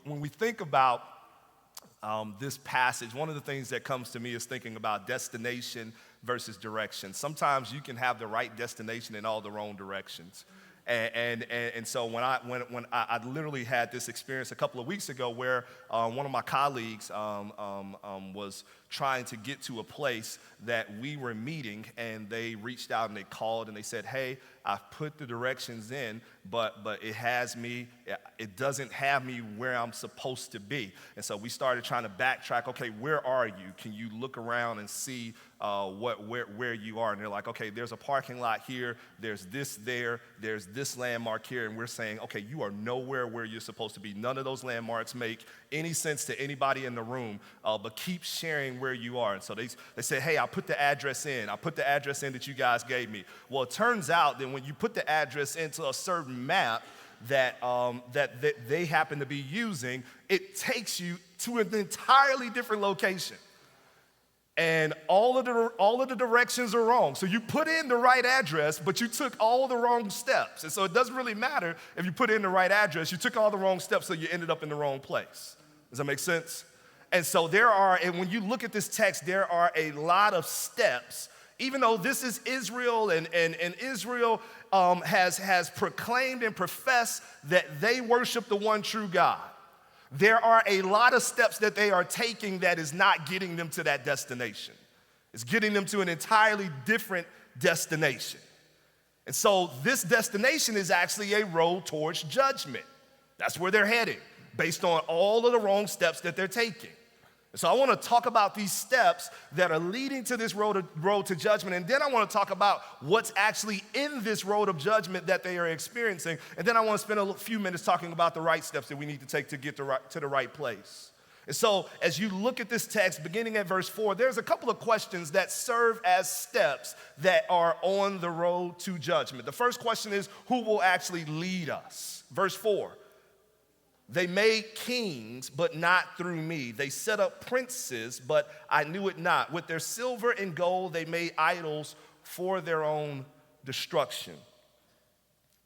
when we think about this passage, one of the things that comes to me is thinking about destination versus direction. Sometimes you can have the right destination in all the wrong directions. And so when I literally had this experience a couple of weeks ago where one of my colleagues was trying to get to a place that we were meeting, and they reached out and they called and they said, hey, I've put the directions in, but it doesn't have me where I'm supposed to be. And so we started trying to backtrack. Okay, where are you? Can you look around and see where you are? And they're like, okay, there's a parking lot here, there's this there, there's this landmark here, and we're saying, okay, you are nowhere where you're supposed to be. None of those landmarks make any sense to anybody in the room, but keep sharing where you are. And so they said, hey, I put the address in. I put the address in that you guys gave me. Well, it turns out that when you put the address into a certain map that they happen to be using, it takes you to an entirely different location. And all of the directions are wrong. So you put in the right address, but you took all the wrong steps. And so it doesn't really matter if you put in the right address. You took all the wrong steps, so you ended up in the wrong place. Does that make sense? And so and when you look at this text, there are a lot of steps. Even though this is Israel, and Israel has proclaimed and professed that they worship the one true God, there are a lot of steps that they are taking that is not getting them to that destination. It's getting them to an entirely different destination. And so this destination is actually a road towards judgment. That's where they're heading, based on all of the wrong steps that they're taking. So I want to talk about these steps that are leading to this road to judgment, and then I want to talk about what's actually in this road of judgment that they are experiencing, and then I want to spend a few minutes talking about the right steps that we need to take to get to the right place. And so as you look at this text, beginning at verse 4, there's a couple of questions that serve as steps that are on the road to judgment. The first question is, who will actually lead us? Verse 4. They made kings, but not through me. They set up princes, but I knew it not. With their silver and gold, they made idols for their own destruction.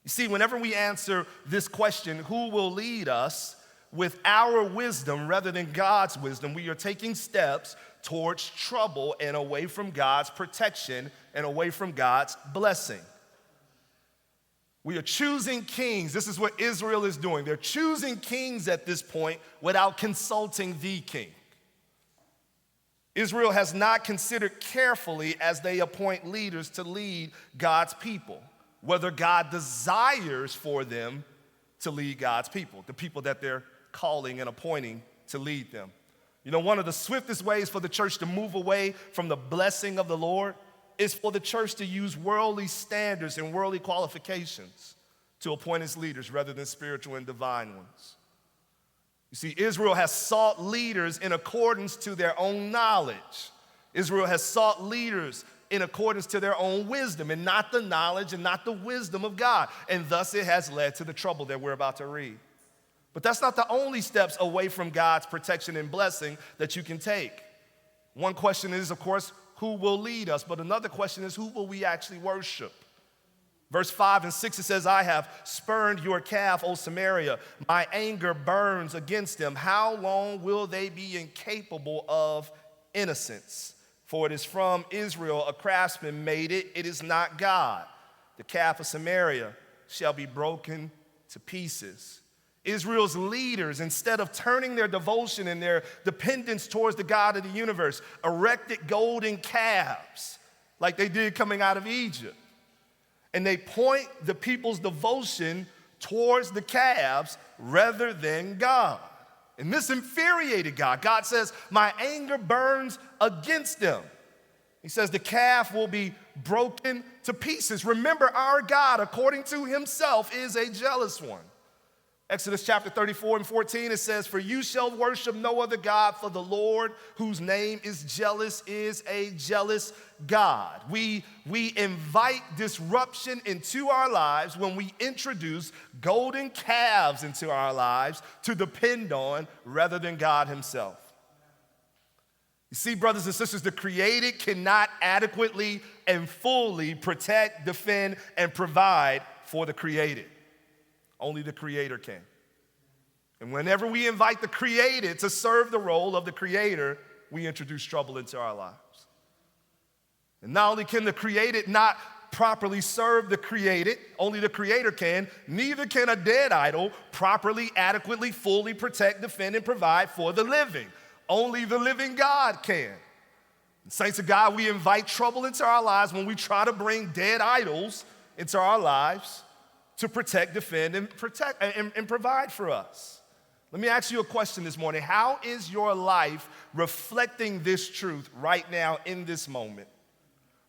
You see, whenever we answer this question, who will lead us, with our wisdom rather than God's wisdom, we are taking steps towards trouble and away from God's protection and away from God's blessing. We are choosing kings. This is what Israel is doing. They're choosing kings at this point without consulting the king. Israel has not considered carefully as they appoint leaders to lead God's people, whether God desires for them to lead God's people, the people that they're calling and appointing to lead them. You know, one of the swiftest ways for the church to move away from the blessing of the Lord is for the church to use worldly standards and worldly qualifications to appoint its leaders rather than spiritual and divine ones. You see, Israel has sought leaders in accordance to their own knowledge. Israel has sought leaders in accordance to their own wisdom and not the knowledge and not the wisdom of God. And thus it has led to the trouble that we're about to read. But that's not the only steps away from God's protection and blessing that you can take. One question is, of course, who will lead us? But another question is, who will we actually worship? Verse 5 and 6, it says, I have spurned your calf, O Samaria. My anger burns against them. How long will they be incapable of innocence? For it is from Israel a craftsman made it. It is not God. The calf of Samaria shall be broken to pieces. Israel's leaders, instead of turning their devotion and their dependence towards the God of the universe, erected golden calves like they did coming out of Egypt. And they point the people's devotion towards the calves rather than God. And this infuriated God. God says, my anger burns against them. He says the calf will be broken to pieces. Remember, our God, according to himself, is a jealous one. Exodus chapter 34 and 14, it says, for you shall worship no other God, for the Lord, whose name is a jealous God. We invite disruption into our lives when we introduce golden calves into our lives to depend on rather than God himself. You see, brothers and sisters, the created cannot adequately and fully protect, defend, and provide for the created. Only the Creator can. And whenever we invite the created to serve the role of the creator, we introduce trouble into our lives. And not only can the created not properly serve the created, only the creator can, neither can a dead idol properly, adequately, fully protect, defend, and provide for the living. Only the living God can. And saints of God, we invite trouble into our lives when we try to bring dead idols into our lives to protect, defend, and provide for us. Let me ask you a question this morning. How is your life reflecting this truth right now in this moment?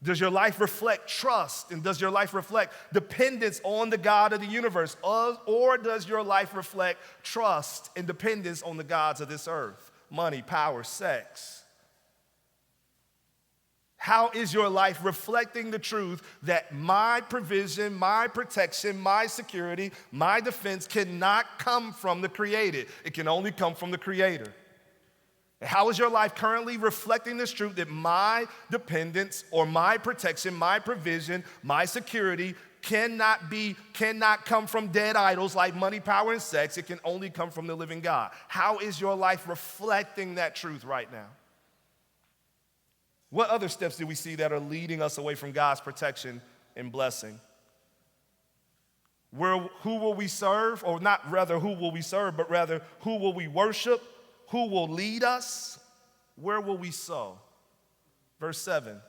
Does your life reflect trust, and does your life reflect dependence on the God of the universe? Or does your life reflect trust and dependence on the gods of this earth? Money, power, sex. How is your life reflecting the truth that my provision, my protection, my security, my defense cannot come from the created? It can only come from the Creator. How is your life currently reflecting this truth that my dependence or my protection, my provision, my security cannot come from dead idols like money, power, and sex? It can only come from the living God. How is your life reflecting that truth right now? What other steps do we see that are leading us away from God's protection and blessing? Who will we serve? Or not rather who will we serve, but rather who will we worship? Who will lead us? Where will we sow? Verse 7,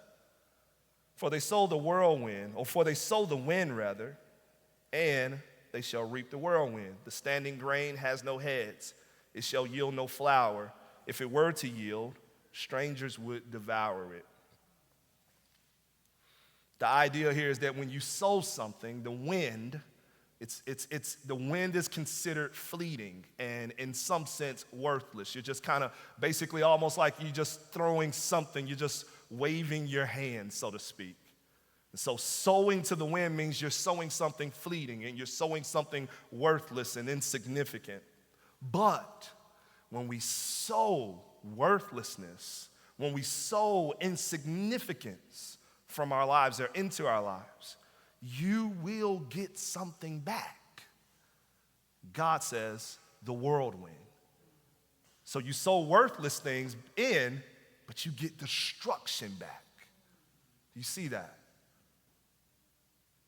for they sow the wind rather, and they shall reap the whirlwind. The standing grain has no heads. It shall yield no flour. If it were to yield, strangers would devour it. The idea here is that when you sow something, the wind is considered fleeting and in some sense worthless. You're just kind of basically almost like you're just throwing something, you're just waving your hand, so to speak. And so sowing to the wind means you're sowing something fleeting and you're sowing something worthless and insignificant. But when we sow worthlessness, when we sow insignificance from our lives or into our lives, you will get something back. God says, the whirlwind. So you sow worthless things in, but you get destruction back. Do you see that?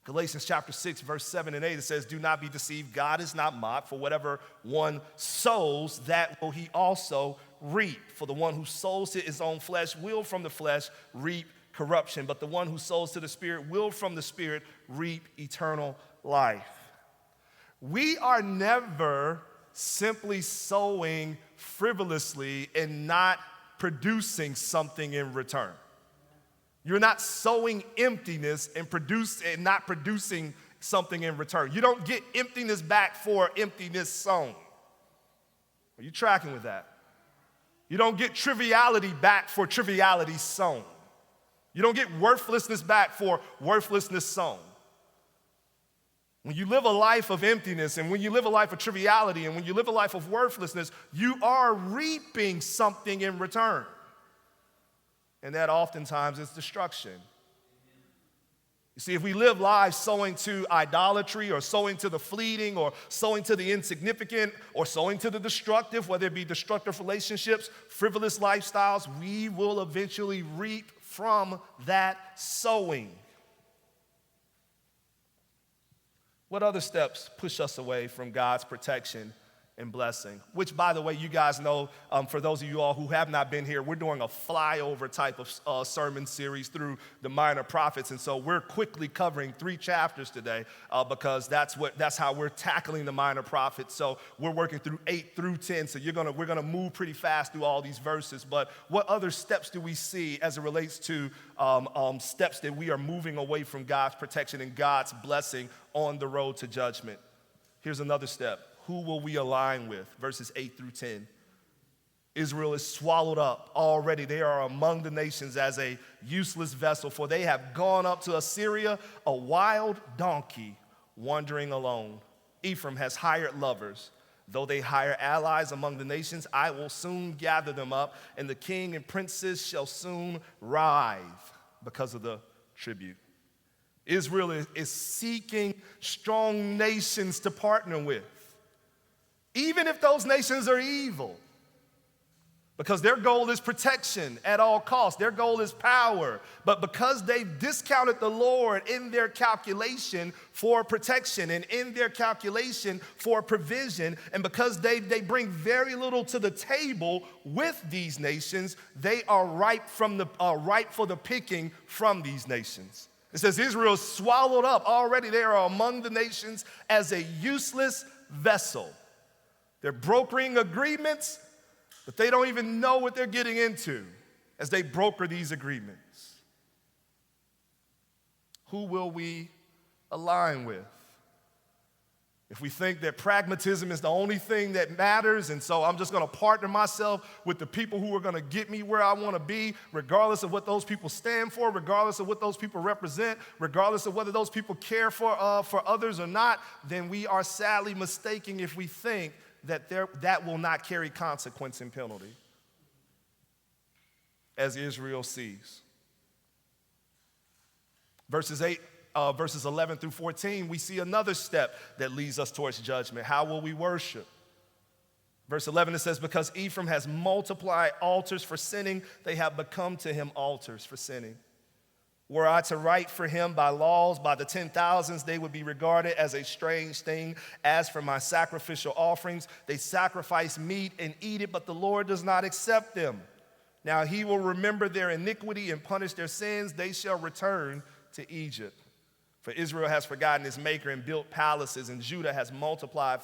Galatians chapter 6, verse 7 and 8, it says, do not be deceived. God is not mocked. For whatever one sows, that will he also reap. For the one who sows to his own flesh will from the flesh reap corruption, but the one who sows to the Spirit will from the Spirit reap eternal life. We are never simply sowing frivolously and not producing something in return. You're not sowing emptiness and not producing something in return. You don't get emptiness back for emptiness sown. Are you tracking with that? You don't get triviality back for triviality sown. You don't get worthlessness back for worthlessness sown. When you live a life of emptiness and when you live a life of triviality and when you live a life of worthlessness, you are reaping something in return. And that oftentimes is destruction. You see, if we live lives sowing to idolatry or sowing to the fleeting or sowing to the insignificant or sowing to the destructive, whether it be destructive relationships, frivolous lifestyles, we will eventually reap from that sowing. What other steps push us away from God's protection and blessing? Which, by the way, you guys know, for those of you all who have not been here, we're doing a flyover type of sermon series through the minor prophets. And so we're quickly covering 3 chapters today because that's how we're tackling the minor prophets. So we're working through 8 through 10. So we're gonna move pretty fast through all these verses. But what other steps do we see as it relates to steps that we are moving away from God's protection and God's blessing on the road to judgment? Here's another step. Who will we align with? Verses 8 through 10. Israel is swallowed up already. They are among the nations as a useless vessel, for they have gone up to Assyria, a wild donkey wandering alone. Ephraim has hired lovers. Though they hire allies among the nations, I will soon gather them up, and the king and princes shall soon writhe because of the tribute. Israel is seeking strong nations to partner with. even if those nations are evil, because their goal is protection at all costs. Their goal is power. But because they've discounted the Lord in their calculation for protection and in their calculation for provision, and because they bring very little to the table with these nations, they are ripe for the picking from these nations. It says Israel is swallowed up. Already they are among the nations as a useless vessel. They're brokering agreements, but they don't even know what they're getting into as they broker these agreements. Who will we align with? If we think that pragmatism is the only thing that matters, and so I'm just going to partner myself with the people who are going to get me where I want to be, regardless of what those people stand for, regardless of what those people represent, regardless of whether those people care for others or not, then we are sadly mistaken if we think that will not carry consequence and penalty, as Israel sees. Verses 11 through 14, we see another step that leads us towards judgment. How will we worship? Verse 11, it says, because Ephraim has multiplied altars for sinning, they have become to him altars for sinning. Were I to write for him by laws, by the 10,000s, they would be regarded as a strange thing. As for my sacrificial offerings, they sacrifice meat and eat it, but the Lord does not accept them. Now he will remember their iniquity and punish their sins. They shall return to Egypt. For Israel has forgotten his maker and built palaces, and Judah has multiplied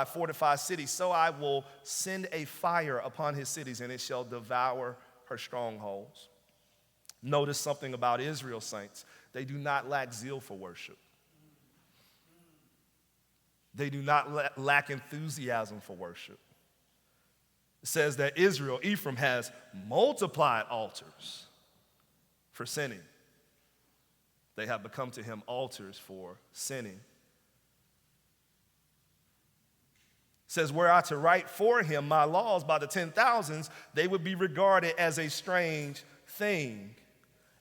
fortified cities. So I will send a fire upon his cities, and it shall devour her strongholds. Notice something about Israel, saints. They do not lack zeal for worship. They do not lack enthusiasm for worship. It says that Ephraim has multiplied altars for sinning. They have become to him altars for sinning. It says, were I to write for him my laws by the 10,000s, they would be regarded as a strange thing.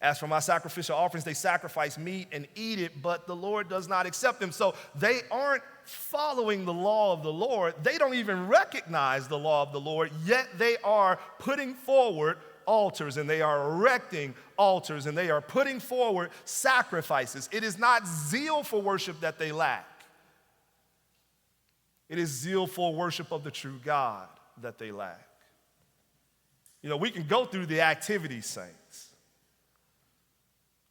As for my sacrificial offerings, they sacrifice meat and eat it, but the Lord does not accept them. So they aren't following the law of the Lord. They don't even recognize the law of the Lord, yet they are putting forward altars, and they are erecting altars, and they are putting forward sacrifices. It is not zeal for worship that they lack. It is zeal for worship of the true God that they lack. You know, we can go through the activities, saints.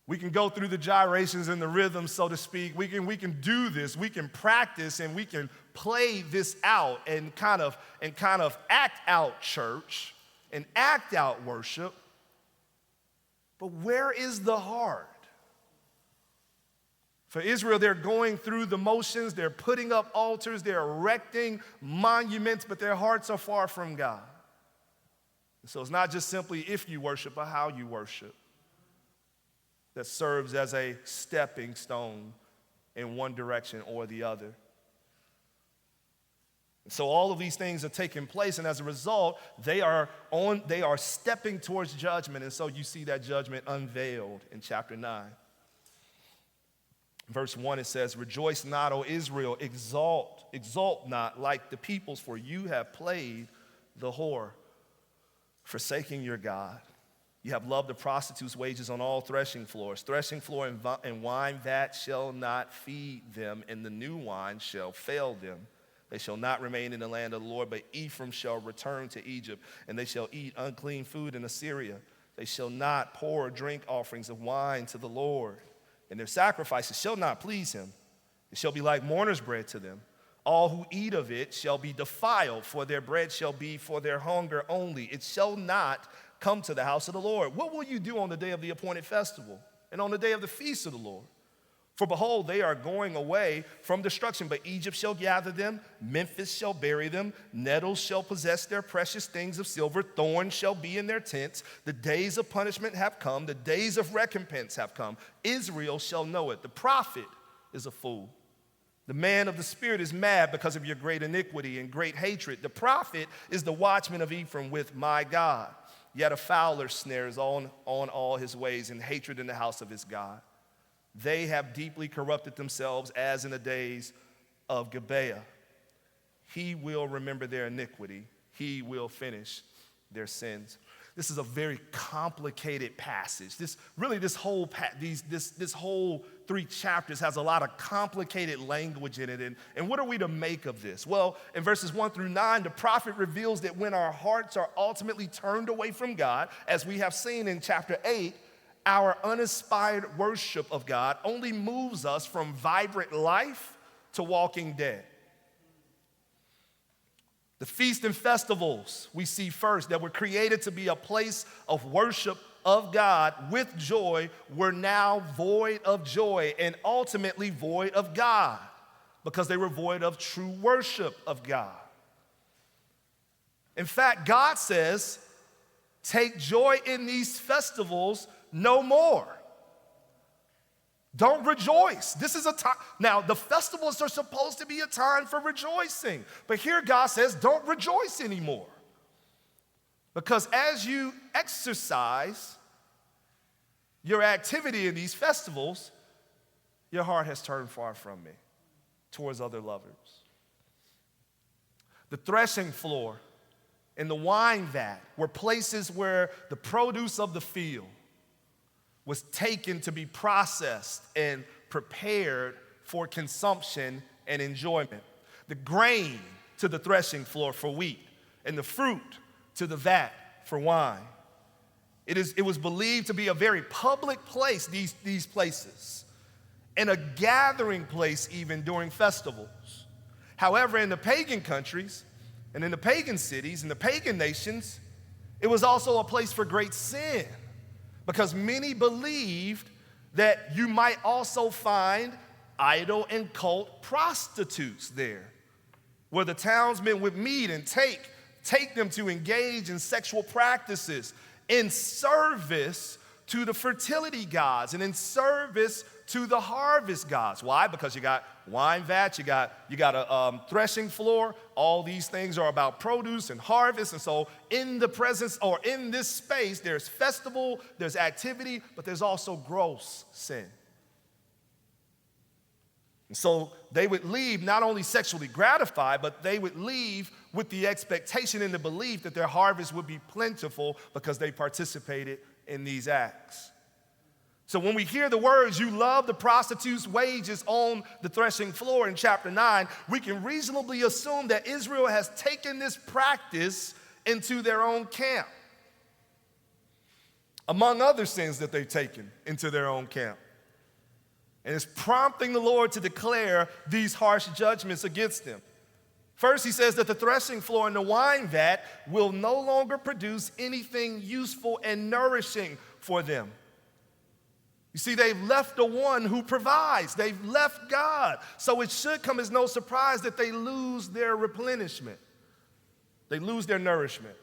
We can go through the gyrations and the rhythms, so to speak. We can do this. We can practice, and we can play this out and kind of act out church and act out worship. But where is the heart? For Israel, they're going through the motions. They're putting up altars. They're erecting monuments, but their hearts are far from God. So it's not just simply if you worship, but how you worship that serves as a stepping stone in one direction or the other. So all of these things are taking place, and as a result, they are stepping towards judgment. And so you see that judgment unveiled in chapter 9. Verse 1, it says, rejoice not, O Israel, exult not like the peoples, for you have played the whore, forsaking your God. You have loved the prostitute's wages on all threshing floors. Threshing floor and wine vat shall not feed them, and the new wine shall fail them. They shall not remain in the land of the Lord, but Ephraim shall return to Egypt, and they shall eat unclean food in Assyria. They shall not pour or drink offerings of wine to the Lord, and their sacrifices shall not please him. It shall be like mourner's bread to them. All who eat of it shall be defiled, for their bread shall be for their hunger only. It shall not come to the house of the Lord. What will you do on the day of the appointed festival and on the day of the feast of the Lord? For behold, they are going away from destruction, but Egypt shall gather them, Memphis shall bury them, nettles shall possess their precious things of silver, thorns shall be in their tents. The days of punishment have come, the days of recompense have come. Israel shall know it. The prophet is a fool. The man of the spirit is mad because of your great iniquity and great hatred. The prophet is the watchman of Ephraim with my God. Yet a fowler snares on all his ways, and hatred in the house of his God. They have deeply corrupted themselves as in the days of Gibeah. he will remember their iniquity. He will finish their sins. This is a very complicated passage. This whole 3 chapters has a lot of complicated language in it. And what are we to make of this? Well, in verses 1 through 9, the prophet reveals that when our hearts are ultimately turned away from God, as we have seen in chapter 8, our uninspired worship of God only moves us from vibrant life to walking dead. The feasts and festivals we see first that were created to be a place of worship of God with joy were now void of joy and ultimately void of God because they were void of true worship of God. In fact, God says, take joy in these festivals no more. Don't rejoice. This is a time. Now, the festivals are supposed to be a time for rejoicing. But here God says, don't rejoice anymore. Because as you exercise your activity in these festivals, your heart has turned far from me towards other lovers. The threshing floor and the wine vat were places where the produce of the field was taken to be processed and prepared for consumption and enjoyment. The grain to the threshing floor for wheat, and the fruit to the vat for wine. It was believed to be a very public place, these places, and a gathering place even during festivals. However, in the pagan countries, and in the pagan cities, in the pagan nations, it was also a place for great sin. Because many believed that you might also find idol and cult prostitutes there, where the townsmen would meet and take them to engage in sexual practices in service to the fertility gods and in service to the harvest gods. Why? Because you got wine vats, you got a threshing floor. All these things are about produce and harvest. And so in the presence or in this space, there's festival, there's activity, but there's also gross sin. And so they would leave not only sexually gratified, but they would leave with the expectation and the belief that their harvest would be plentiful because they participated in these acts. So when we hear the words, you love the prostitute's wages on the threshing floor in chapter 9, we can reasonably assume that Israel has taken this practice into their own camp, among other sins that they've taken into their own camp. And it's prompting the Lord to declare these harsh judgments against them. First, he says that the threshing floor and the wine vat will no longer produce anything useful and nourishing for them. You see, they've left the one who provides. They've left God. So it should come as no surprise that they lose their replenishment. They lose their nourishment.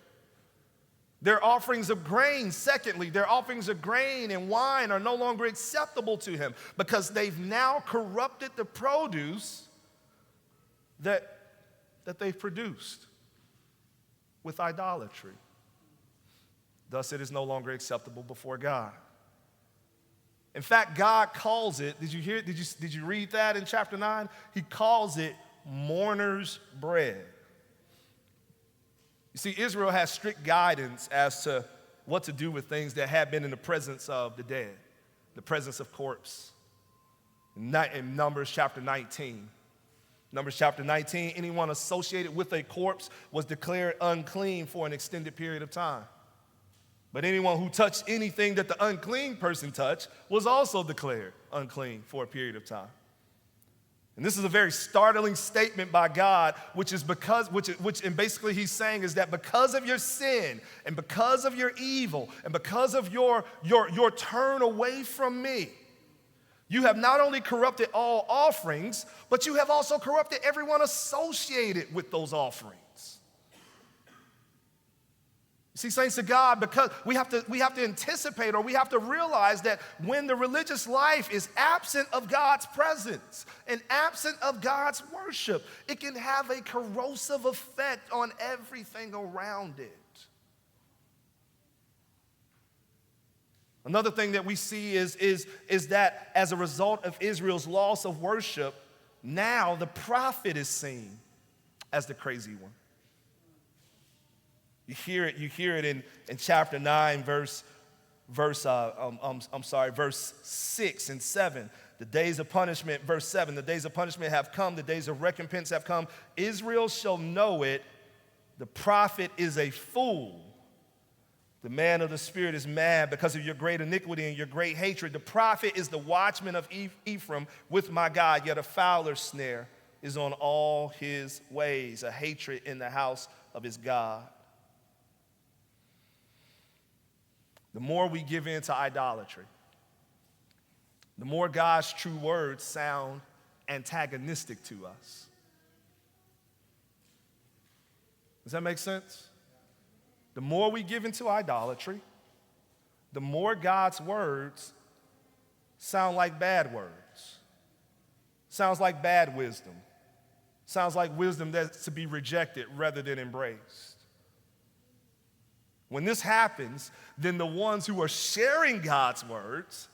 Their offerings of grain, secondly, their offerings of grain and wine are no longer acceptable to him because they've now corrupted the produce that they've produced with idolatry. Thus, it is no longer acceptable before God. In fact, God calls it, did you read that in chapter 9? He calls it mourner's bread. You see, Israel has strict guidance as to what to do with things that have been in the presence of the dead, the presence of corpse. In Numbers chapter 19. Numbers chapter 19, anyone associated with a corpse was declared unclean for an extended period of time. But anyone who touched anything that the unclean person touched was also declared unclean for a period of time. And this is a very startling statement by God, which basically he's saying is that because of your sin and because of your evil and because of your turn away from me, you have not only corrupted all offerings, but you have also corrupted everyone associated with those offerings. See, saints of God, because we have to anticipate or we have to realize that when the religious life is absent of God's presence and absent of God's worship, it can have a corrosive effect on everything around it. Another thing that we see is that as a result of Israel's loss of worship, now the prophet is seen as the crazy one. You hear it in chapter 9, verse 6 and 7. The days of punishment, verse 7, the days of punishment have come, the days of recompense have come. Israel shall know it, the prophet is a fool. The man of the spirit is mad because of your great iniquity and your great hatred. The prophet is the watchman of Ephraim with my God, yet a fowler's snare is on all his ways, a hatred in the house of his God. The more we give in to idolatry, the more God's true words sound antagonistic to us. Does that make sense? The more we give into idolatry, the more God's words sound like bad words. Sounds like bad wisdom. Sounds like wisdom that's to be rejected rather than embraced. When this happens, then the ones who are sharing God's words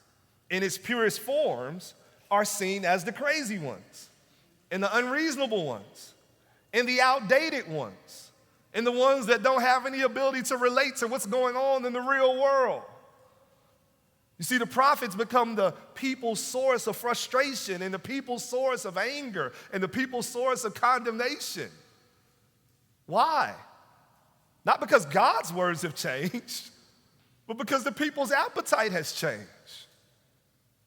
in its purest forms are seen as the crazy ones, and the unreasonable ones, and the outdated ones, and the ones that don't have any ability to relate to what's going on in the real world. You see, the prophets become the people's source of frustration and the people's source of anger and the people's source of condemnation. Why? Not because God's words have changed, but because the people's appetite has changed.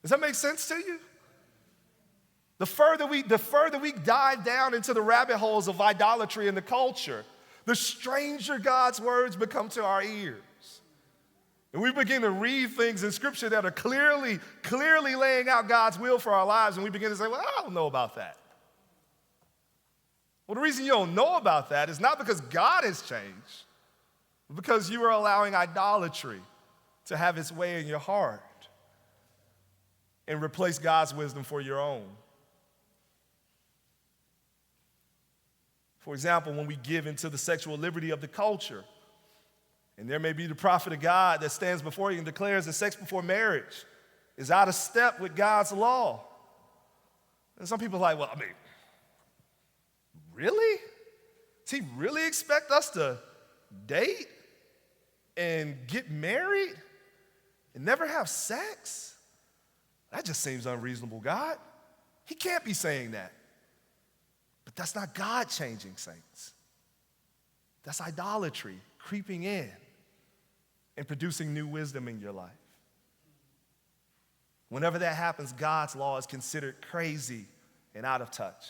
Does that make sense to you? The further we dive down into the rabbit holes of idolatry in the culture, the stranger God's words become to our ears. And we begin to read things in Scripture that are clearly laying out God's will for our lives, and we begin to say, well, I don't know about that. Well, the reason you don't know about that is not because God has changed, but because you are allowing idolatry to have its way in your heart and replace God's wisdom for your own. For example, when we give into the sexual liberty of the culture, and there may be the prophet of God that stands before you and declares that sex before marriage is out of step with God's law. And some people are like, well, I mean, really? Does he really expect us to date and get married and never have sex? That just seems unreasonable, God. He can't be saying that. But that's not God changing, saints. That's idolatry creeping in and producing new wisdom in your life. Whenever that happens, God's law is considered crazy and out of touch.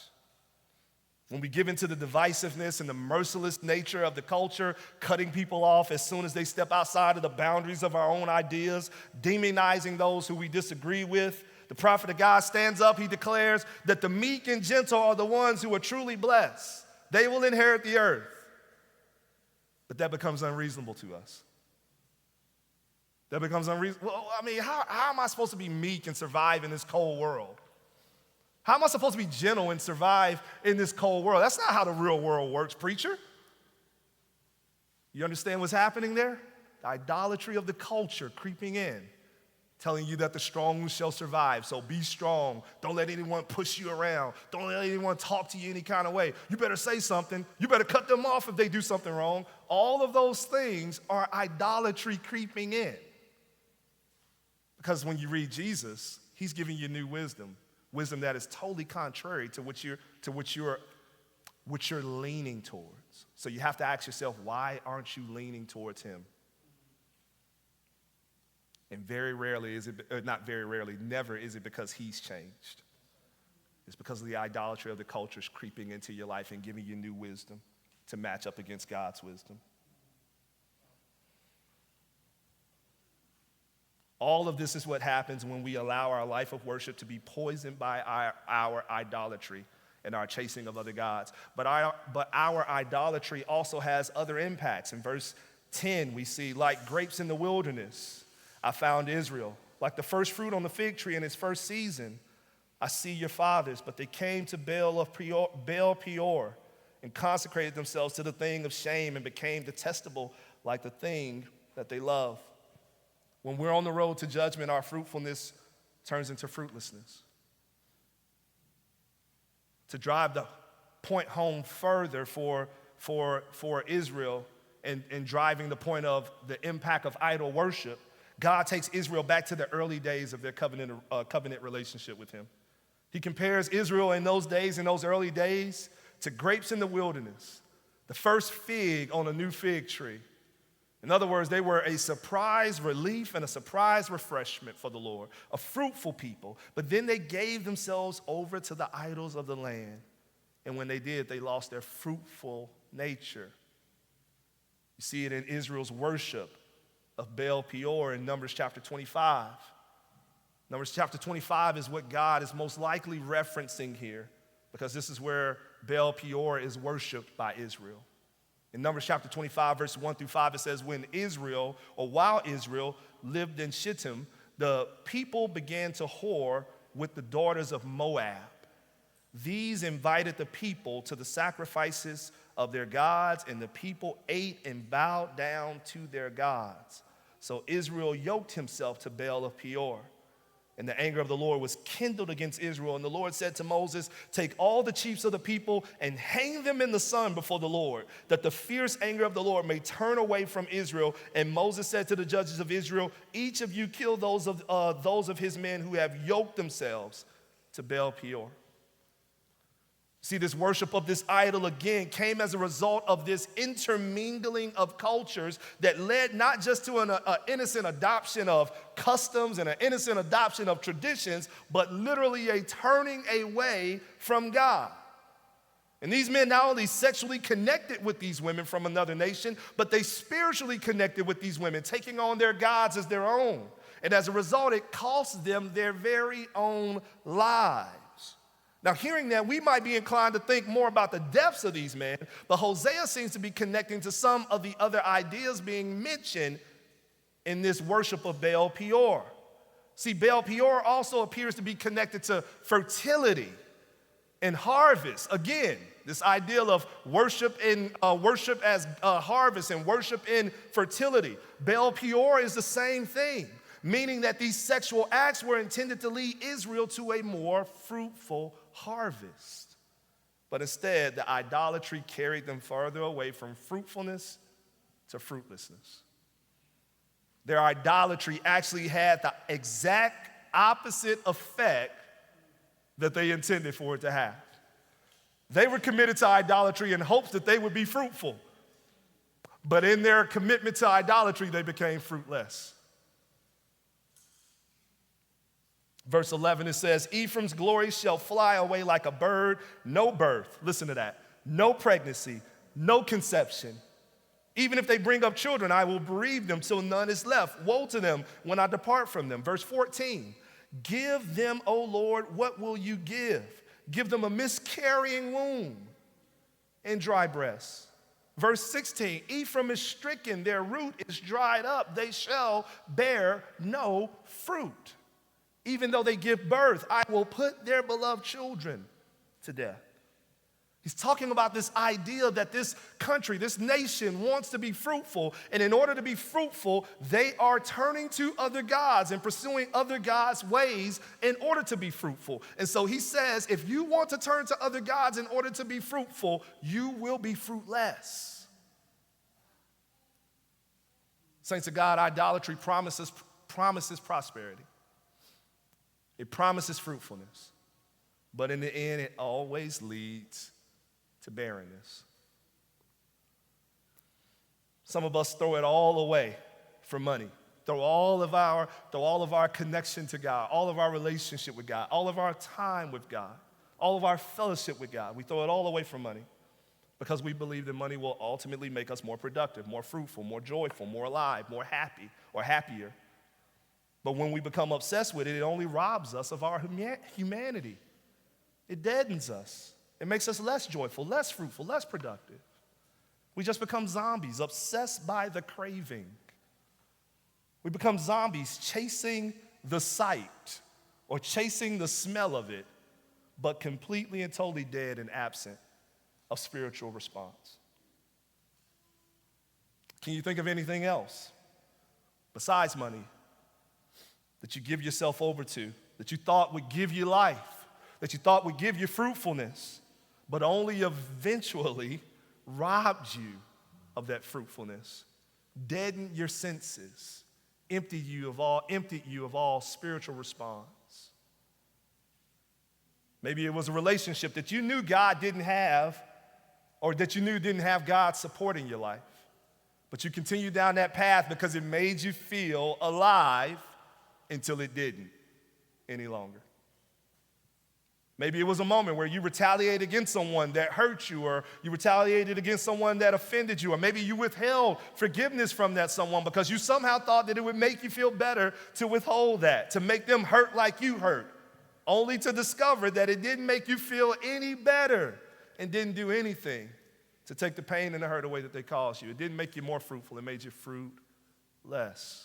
When we give into the divisiveness and the merciless nature of the culture, cutting people off as soon as they step outside of the boundaries of our own ideas, demonizing those who we disagree with, the prophet of God stands up, he declares that the meek and gentle are the ones who are truly blessed. They will inherit the earth. But that becomes unreasonable to us. That becomes unreasonable. Well, I mean, how am I supposed to be meek and survive in this cold world? How am I supposed to be gentle and survive in this cold world? That's not how the real world works, preacher. You understand what's happening there? The idolatry of the culture creeping in, telling you that the strong shall survive. So be strong. Don't let anyone push you around. Don't let anyone talk to you any kind of way. You better say something. You better cut them off if they do something wrong. All of those things are idolatry creeping in. Because when you read Jesus, he's giving you new wisdom that is totally contrary to what you're leaning towards. So you have to ask yourself, why aren't you leaning towards him? And very rarely is it, not very rarely, never is it because he's changed. It's because of the idolatry of the cultures creeping into your life and giving you new wisdom to match up against God's wisdom. All of this is what happens when we allow our life of worship to be poisoned by our idolatry and our chasing of other gods. But our idolatry also has other impacts. In verse 10, we see, like grapes in the wilderness, I found Israel. Like the first fruit on the fig tree in its first season, I see your fathers. But they came to Baal Peor and consecrated themselves to the thing of shame and became detestable like the thing that they love. When we're on the road to judgment, our fruitfulness turns into fruitlessness. To drive the point home further for Israel and driving the point of the impact of idol worship, God takes Israel back to the early days of their covenant relationship with him. He compares Israel in those days, in those early days, to grapes in the wilderness, the first fig on a new fig tree. In other words, they were a surprise relief and a surprise refreshment for the Lord, a fruitful people. But then they gave themselves over to the idols of the land. And when they did, they lost their fruitful nature. You see it in Israel's worship of Baal Peor in Numbers chapter 25. Numbers chapter 25 is what God is most likely referencing here, because this is where Baal Peor is worshiped by Israel. In Numbers chapter 25, verses 1 through 5, it says, while Israel lived in Shittim, the people began to whore with the daughters of Moab. These invited the people to the sacrifices of their gods, and the people ate and bowed down to their gods. So Israel yoked himself to Baal of Peor. And the anger of the Lord was kindled against Israel. And the Lord said to Moses, take all the chiefs of the people and hang them in the sun before the Lord, that the fierce anger of the Lord may turn away from Israel. And Moses said to the judges of Israel, each of you kill those of his men who have yoked themselves to Baal Peor. See, this worship of this idol again came as a result of this intermingling of cultures that led not just to an innocent adoption of customs and an innocent adoption of traditions, but literally a turning away from God. And these men not only sexually connected with these women from another nation, but they spiritually connected with these women, taking on their gods as their own. And as a result, it cost them their very own lives. Now, hearing that, we might be inclined to think more about the depths of these men, but Hosea seems to be connecting to some of the other ideas being mentioned in this worship of Baal Peor. See, Baal Peor also appears to be connected to fertility and harvest. Again, this ideal of worship as harvest and worship in fertility. Baal Peor is the same thing, meaning that these sexual acts were intended to lead Israel to a more fruitful harvest. But instead, the idolatry carried them farther away from fruitfulness to fruitlessness. Their idolatry actually had the exact opposite effect that they intended for it to have. They were committed to idolatry in hopes that they would be fruitful. But in their commitment to idolatry, they became fruitless. Verse 11, it says, Ephraim's glory shall fly away like a bird, no birth. Listen to that. No pregnancy, no conception. Even if they bring up children, I will bereave them till none is left. Woe to them when I depart from them. Verse 14, give them, O Lord, what will you give? Give them a miscarrying womb and dry breasts. Verse 16, Ephraim is stricken, their root is dried up. They shall bear no fruit. Even though they give birth, I will put their beloved children to death. He's talking about this idea that this country, this nation wants to be fruitful, and in order to be fruitful, they are turning to other gods and pursuing other gods' ways in order to be fruitful. And so he says, if you want to turn to other gods in order to be fruitful, you will be fruitless. Saints of God, idolatry promises prosperity. It promises fruitfulness, but in the end, it always leads to barrenness. Some of us throw it all away for money. Throw all of our connection to God, all of our relationship with God, all of our time with God, all of our fellowship with God. We throw it all away for money because we believe that money will ultimately make us more productive, more fruitful, more joyful, more alive, more happy, or happier. But when we become obsessed with it, it only robs us of our humanity. It deadens us. It makes us less joyful, less fruitful, less productive. We just become zombies, obsessed by the craving. We become zombies chasing the sight or chasing the smell of it, but completely and totally dead and absent of spiritual response. Can you think of anything else besides money that you give yourself over to, that you thought would give you life, that you thought would give you fruitfulness, but only eventually robbed you of that fruitfulness, deadened your senses, emptied you of all spiritual response. Maybe it was a relationship that you knew God didn't have, or that you knew didn't have God supporting your life. But you continued down that path because it made you feel alive until it didn't any longer. Maybe it was a moment where you retaliated against someone that hurt you, or you retaliated against someone that offended you, or maybe you withheld forgiveness from that someone because you somehow thought that it would make you feel better to withhold that, to make them hurt like you hurt, only to discover that it didn't make you feel any better and didn't do anything to take the pain and the hurt away that they caused you. It didn't make you more fruitful, it made you fruitless.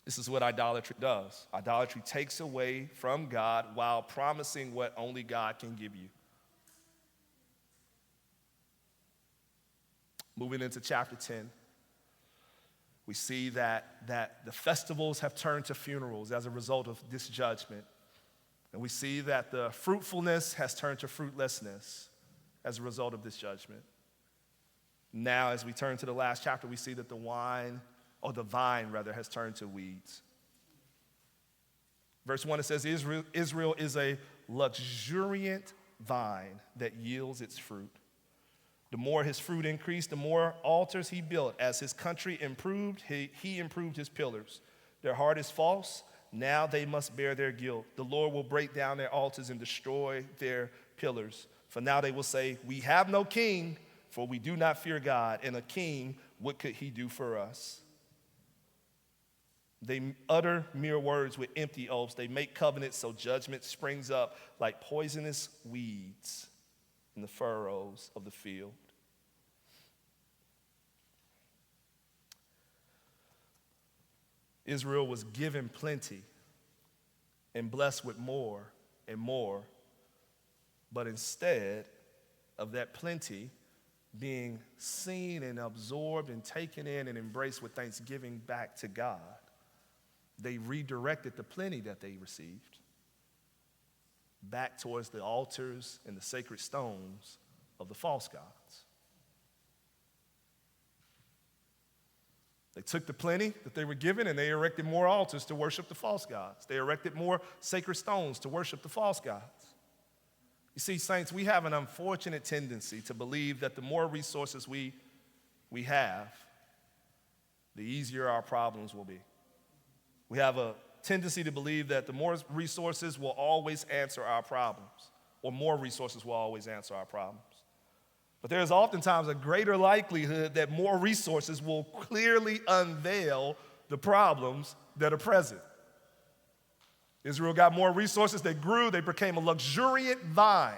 This is what idolatry does. Idolatry takes away from God while promising what only God can give you. Moving into chapter 10, we see that the festivals have turned to funerals as a result of this judgment. And we see that the fruitfulness has turned to fruitlessness as a result of this judgment. Now, as we turn to the last chapter, we see that the vine has turned to weeds. Verse 1, it says, Israel is a luxuriant vine that yields its fruit. The more his fruit increased, the more altars he built. As his country improved, he improved his pillars. Their heart is false. Now they must bear their guilt. The Lord will break down their altars and destroy their pillars. For now they will say, we have no king, for we do not fear God. And a king, what could he do for us? They utter mere words with empty oaths. They make covenants so judgment springs up like poisonous weeds in the furrows of the field. Israel was given plenty and blessed with more and more, but instead of that plenty being seen and absorbed and taken in and embraced with thanksgiving back to God, they redirected the plenty that they received back towards the altars and the sacred stones of the false gods. They took the plenty that they were given and they erected more altars to worship the false gods. They erected more sacred stones to worship the false gods. You see, saints, we have an unfortunate tendency to believe that the more resources we have, the easier our problems will be. We have a tendency to believe that the more resources will always answer our problems, or more resources will always answer our problems. But there is oftentimes a greater likelihood that more resources will clearly unveil the problems that are present. Israel got more resources, they grew, they became a luxuriant vine.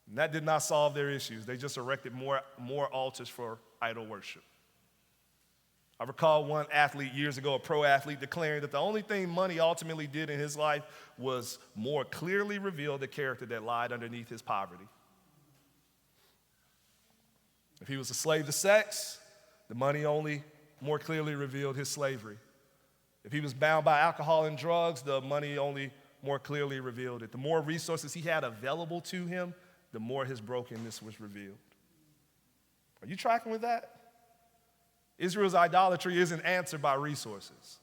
And that did not solve their issues. They just erected more altars for idol worship. I recall one athlete years ago, a pro athlete, declaring that the only thing money ultimately did in his life was more clearly reveal the character that lied underneath his poverty. If he was a slave to sex, the money only more clearly revealed his slavery. If he was bound by alcohol and drugs, the money only more clearly revealed it. The more resources he had available to him, the more his brokenness was revealed. Are you tracking with that? Israel's idolatry isn't answered by resources.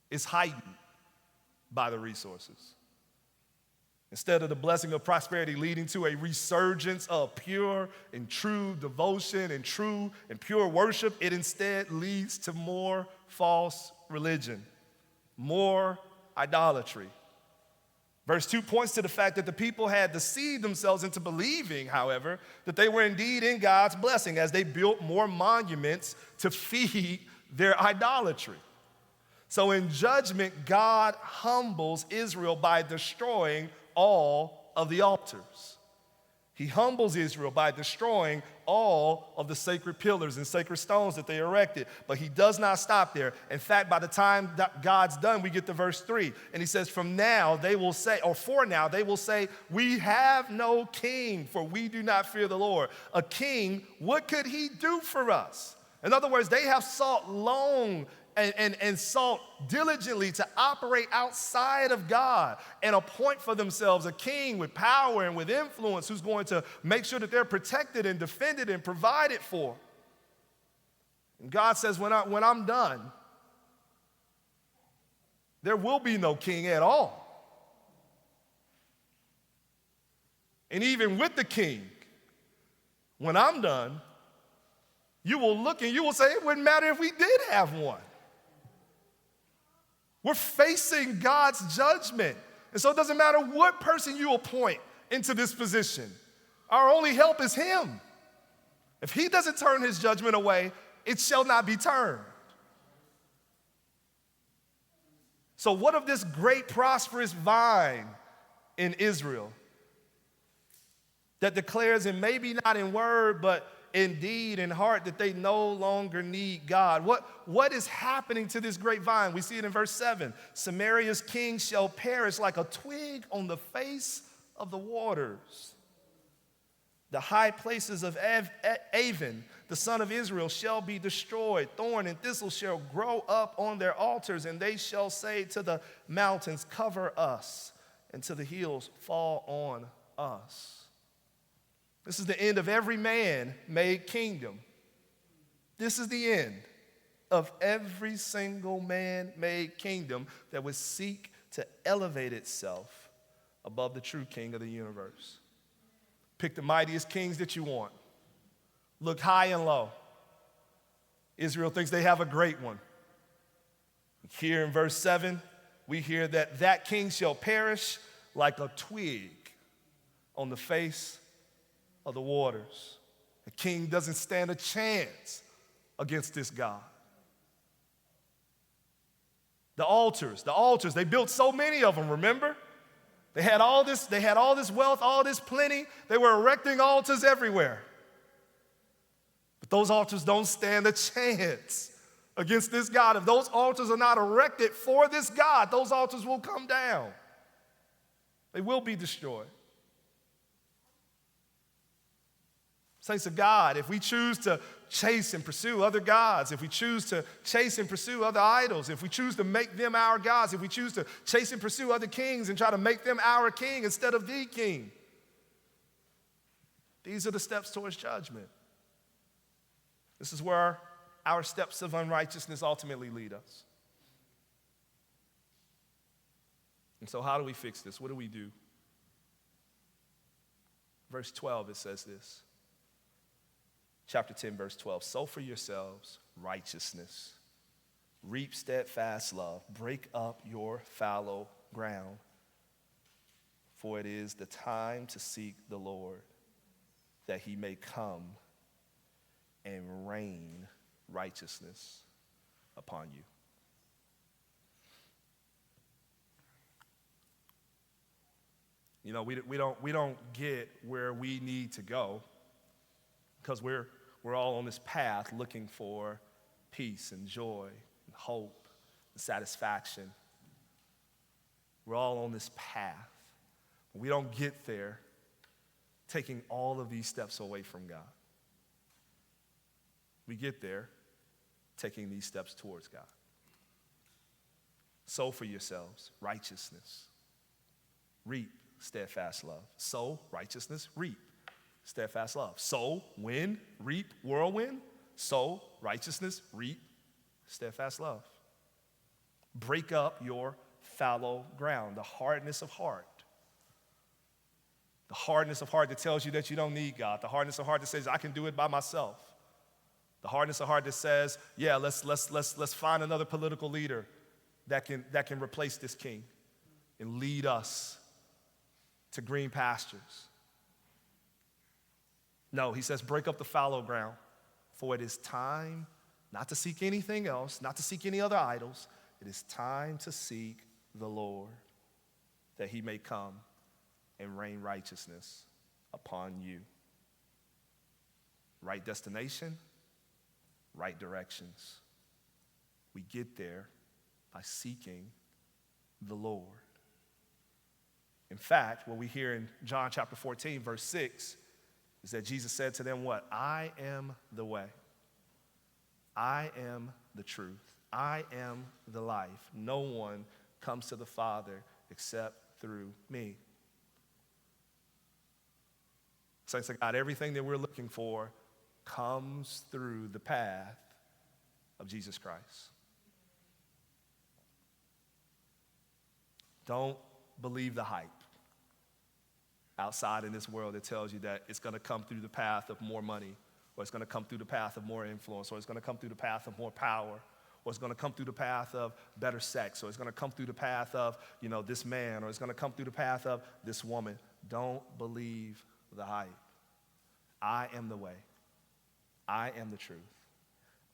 It's heightened by the resources. Instead of the blessing of prosperity leading to a resurgence of pure and true devotion and true and pure worship, it instead leads to more false religion, more idolatry. Verse 2 points to the fact that the people had deceived themselves into believing, however, that they were indeed in God's blessing as they built more monuments to feed their idolatry. So in judgment, God humbles Israel by destroying all of the altars. He humbles Israel by destroying all of the sacred pillars and sacred stones that they erected. But he does not stop there. In fact, by the time God's done, we get to verse 3. And he says, for now they will say, we have no king, for we do not fear the Lord. A king, what could he do for us? In other words, they have sought long and sought diligently to operate outside of God and appoint for themselves a king with power and with influence who's going to make sure that they're protected and defended and provided for. And God says, when I'm done, there will be no king at all. And even with the king, when I'm done, you will look and you will say, it wouldn't matter if we did have one. We're facing God's judgment. And so it doesn't matter what person you appoint into this position. Our only help is him. If he doesn't turn his judgment away, it shall not be turned. So what of this great prosperous vine in Israel that declares, and maybe not in word, but in deed and heart, that they no longer need God? What is happening to this grapevine? We see it in verse 7. Samaria's king shall perish like a twig on the face of the waters. The high places of Avon, the son of Israel, shall be destroyed. Thorn and thistle shall grow up on their altars, and they shall say to the mountains, cover us, and to the hills, fall on us. This is the end of every man-made kingdom. This is the end of every single man-made kingdom that would seek to elevate itself above the true king of the universe. Pick the mightiest kings that you want. Look high and low. Israel thinks they have a great one. Here in verse 7, we hear that king shall perish like a twig on the face of the waters. The king doesn't stand a chance against this God. The altars, they built so many of them, remember? They had all this wealth, all this plenty. They were erecting altars everywhere. But those altars don't stand a chance against this God. If those altars are not erected for this God, those altars will come down. They will be destroyed. Saints of God, if we choose to chase and pursue other gods, if we choose to chase and pursue other idols, if we choose to make them our gods, if we choose to chase and pursue other kings and try to make them our king instead of the king, these are the steps towards judgment. This is where our steps of unrighteousness ultimately lead us. And so how do we fix this? What do we do? Verse 12, it says this. Chapter 10, verse 12. Sow for yourselves righteousness. Reap steadfast love. Break up your fallow ground. For it is the time to seek the Lord, that he may come and rain righteousness upon you. You know, we don't get where we need to go because we're all on this path looking for peace and joy and hope and satisfaction. We're all on this path. We don't get there taking all of these steps away from God. We get there taking these steps towards God. Sow for yourselves righteousness. Reap steadfast love. Sow righteousness, reap steadfast love. Sow wind, reap whirlwind. Sow righteousness, reap steadfast love. Break up your fallow ground, the hardness of heart. The hardness of heart that tells you that you don't need God. The hardness of heart that says, I can do it by myself. The hardness of heart that says, yeah, let's find another political leader that can replace this king and lead us to green pastures. No, he says, break up the fallow ground, for it is time not to seek anything else, not to seek any other idols. It is time to seek the Lord, that he may come and rain righteousness upon you. Right destination, right directions. We get there by seeking the Lord. In fact, what we hear in John chapter 14, verse 6, is that Jesus said to them what? I am the way. I am the truth. I am the life. No one comes to the Father except through me. Saints of God, everything that we're looking for comes through the path of Jesus Christ. Don't believe the hype outside in this world that tells you that it's going to come through the path of more money, or it's going to come through the path of more influence, or it's going to come through the path of more power, or it's going to come through the path of better sex, or it's going to come through the path of, this man, or it's going to come through the path of this woman. Don't believe the hype. I am the way. I am the truth.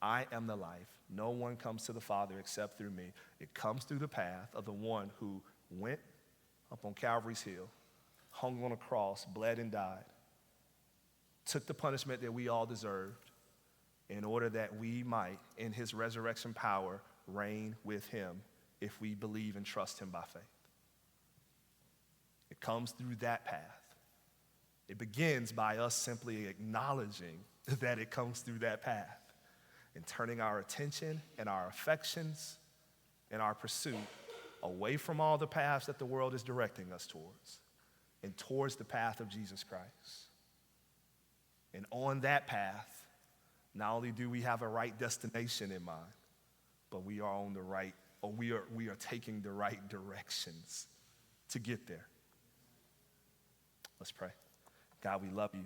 I am the life. No one comes to the Father except through me. It comes through the path of the one who went up on Calvary's hill, hung on a cross, bled and died, took the punishment that we all deserved in order that we might, in his resurrection power, reign with him if we believe and trust him by faith. It comes through that path. It begins by us simply acknowledging that it comes through that path and turning our attention and our affections and our pursuit away from all the paths that the world is directing us towards and towards the path of Jesus Christ. And on that path, not only do we have a right destination in mind, but we are on the right, or we are taking the right directions to get there. Let's pray. God, we love you.